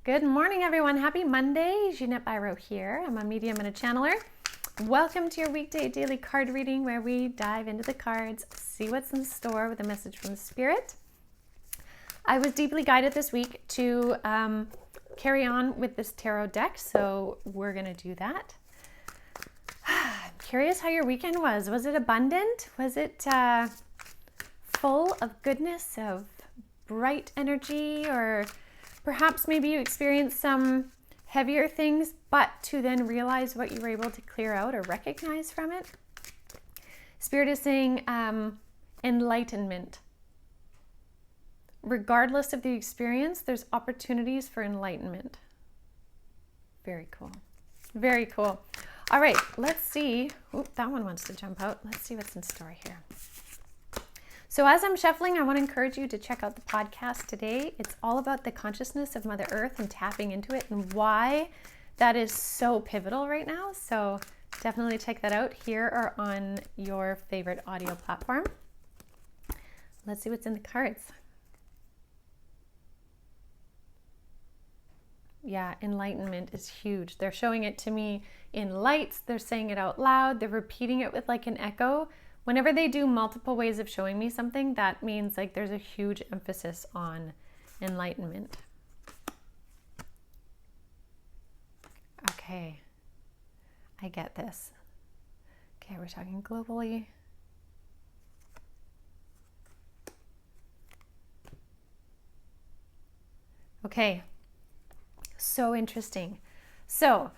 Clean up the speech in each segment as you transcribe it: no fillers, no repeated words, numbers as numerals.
Good morning, everyone. Happy Monday. Ginette Biro here. I'm a medium and a channeler. Welcome to your weekday daily card reading where we dive into the cards, see what's in store with a message from the Spirit. I was deeply guided this week to carry on with this tarot deck, so we're going to do that. I'm curious how your weekend was. Was it abundant? Was it full of goodness, of bright energy, or perhaps maybe you experienced some heavier things, but to then realize what you were able to clear out or recognize from it? Spirit is saying enlightenment. Regardless of the experience, there's opportunities for enlightenment. Very cool. Very cool. All right, let's see. Oop, that one wants to jump out. Let's see what's in store here. So as I'm shuffling, I want to encourage you to check out the podcast today. It's all about the consciousness of Mother Earth and tapping into it and why that is so pivotal right now. So definitely check that out here or on your favorite audio platform. Let's see what's in the cards. Yeah, enlightenment is huge. They're showing it to me in lights. They're saying it out loud. They're repeating it with like an echo. Whenever they do multiple ways of showing me something, that means like there's a huge emphasis on enlightenment. Okay, I get this. Okay, we're talking globally. Okay, so interesting. So,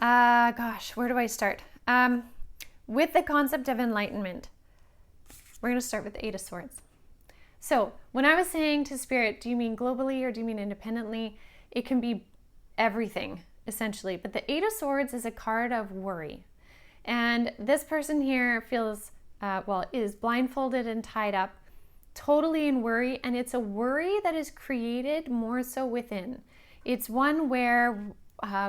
gosh, where do I start? With the concept of enlightenment, we're going to start with the Eight of Swords. So when I was saying to Spirit, do you mean globally or do you mean independently? It can be everything, essentially. But the Eight of Swords is a card of worry. And this person here feels, is blindfolded and tied up, totally in worry. And it's a worry that is created more so within. It's one where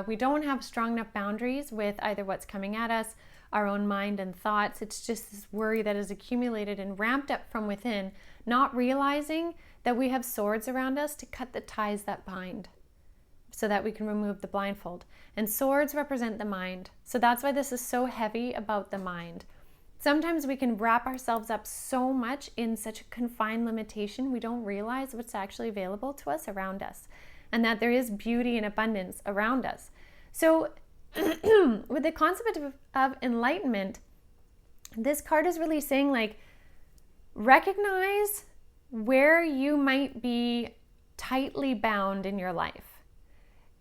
we don't have strong enough boundaries with either what's coming at us, our own mind and thoughts. It's just this worry that is accumulated and ramped up from within, not realizing that we have swords around us to cut the ties that bind so that we can remove the blindfold. And swords represent the mind. So that's why this is so heavy about the mind. Sometimes we can wrap ourselves up so much in such a confined limitation, we don't realize what's actually available to us around us, and that there is beauty and abundance around us. So with the concept of enlightenment, this card is really saying, like, recognize where you might be tightly bound in your life.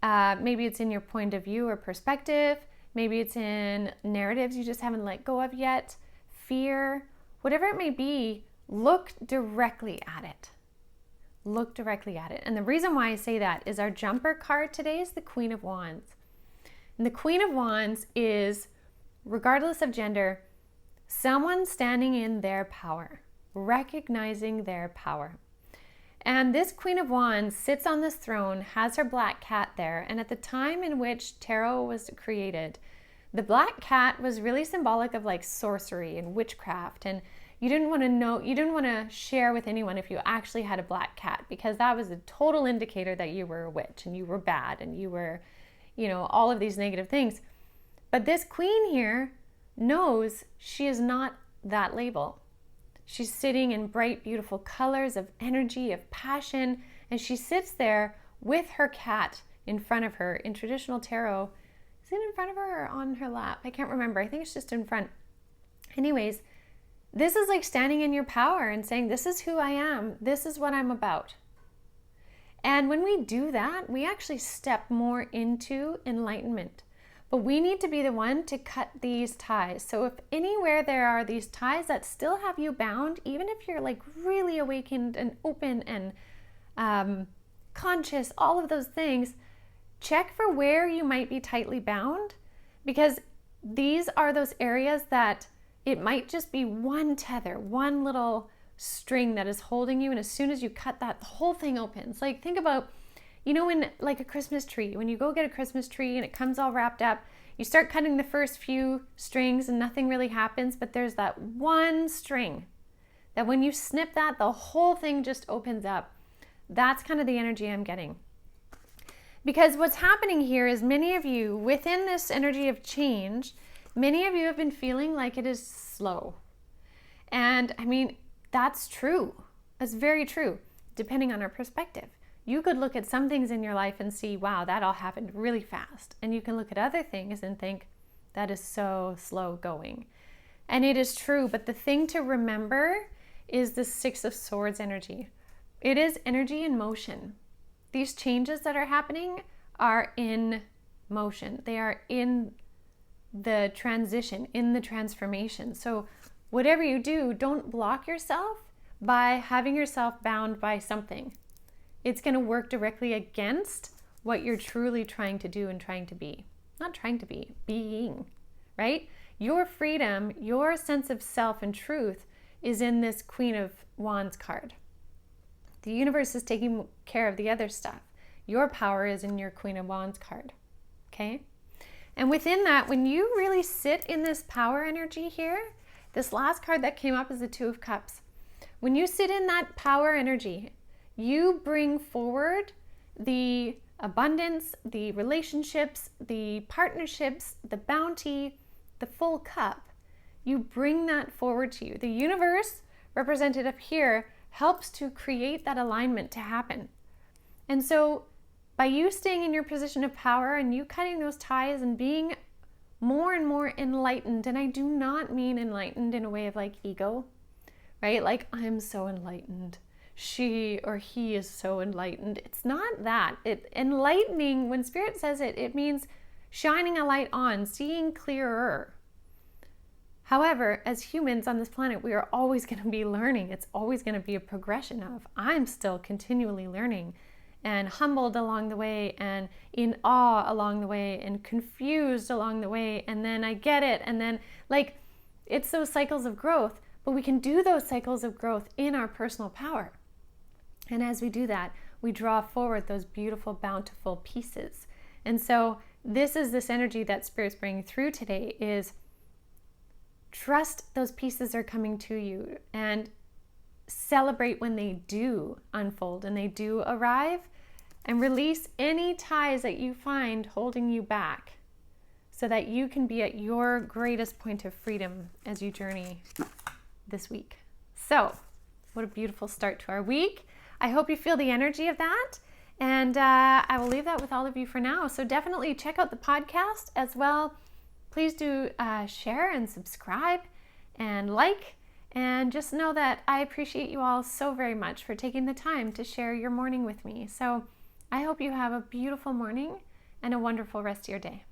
Maybe it's in your point of view or perspective. Maybe it's in narratives you just haven't let go of yet. Fear, whatever it may be, look directly at it. Look directly at it. And the reason why I say that is our jumper card today is the Queen of Wands. And the Queen of Wands is, regardless of gender, someone standing in their power, recognizing their power. And this Queen of Wands sits on this throne, has her black cat there. And at the time in which tarot was created, the black cat was really symbolic of like sorcery and witchcraft. And you didn't want to share with anyone if you actually had a black cat, because that was a total indicator that you were a witch and you were bad and you were, all of these negative things. But this queen here knows she is not that label. She's sitting in bright, beautiful colors of energy, of passion, and she sits there with her cat in front of her. In traditional tarot, is it in front of her or on her lap? I can't remember. I think it's just in front. Anyways, this is like standing in your power and saying, this is who I am. This is what I'm about. And when we do that, we actually step more into enlightenment. But we need to be the one to cut these ties. So if anywhere there are these ties that still have you bound, even if you're like really awakened and open and conscious, all of those things, check for where you might be tightly bound, because these are those areas that it might just be one tether, one little string that is holding you. And as soon as you cut that, the whole thing opens. Like, think about, when like a Christmas tree, when you go get a Christmas tree and it comes all wrapped up, you start cutting the first few strings and nothing really happens, but there's that one string that when you snip that, the whole thing just opens up. That's kind of the energy I'm getting. Because what's happening here is many of you, within this energy of change, many of you have been feeling like it is slow. And I mean, that's true. That's very true, depending on our perspective. You could look at some things in your life and see, wow, that all happened really fast. And you can look at other things and think, that is so slow going. And it is true, but the thing to remember is the Six of Swords energy. It is energy in motion. These changes that are happening are in motion. They are in the transition, in the transformation. So whatever you do, don't block yourself by having yourself bound by something. It's going to work directly against what you're truly trying to do and trying to be. Not trying to be, being, right? Your freedom, your sense of self and truth is in this Queen of Wands card. The universe is taking care of the other stuff. Your power is in your Queen of Wands card, okay? And within that, when you really sit in this power energy here, this last card that came up is the Two of Cups. When you sit in that power energy, you bring forward the abundance, the relationships, the partnerships, the bounty, the full cup. You bring that forward to you. The universe, represented up here, helps to create that alignment to happen. And so by you staying in your position of power and you cutting those ties and being more and more enlightened, and I do not mean enlightened in a way of like ego, right? Like I'm so enlightened. She or he is so enlightened. It's not that. Enlightening, when Spirit says it, it means shining a light on, seeing clearer. However, as humans on this planet, we are always going to be learning. It's always going to be a progression of, I'm still continually learning and humbled along the way and in awe along the way and confused along the way. And then I get it. And then like, it's those cycles of growth, but we can do those cycles of growth in our personal power. And as we do that, we draw forward those beautiful, bountiful pieces. And so this is this energy that Spirit's bringing through today is trust those pieces are coming to you and celebrate when they do unfold and they do arrive, and release any ties that you find holding you back so that you can be at your greatest point of freedom as you journey this week. So, what a beautiful start to our week. I hope you feel the energy of that. And I will leave that with all of you for now. So definitely check out the podcast as well. Please do share and subscribe and like, and just know that I appreciate you all so very much for taking the time to share your morning with me. So I hope you have a beautiful morning and a wonderful rest of your day.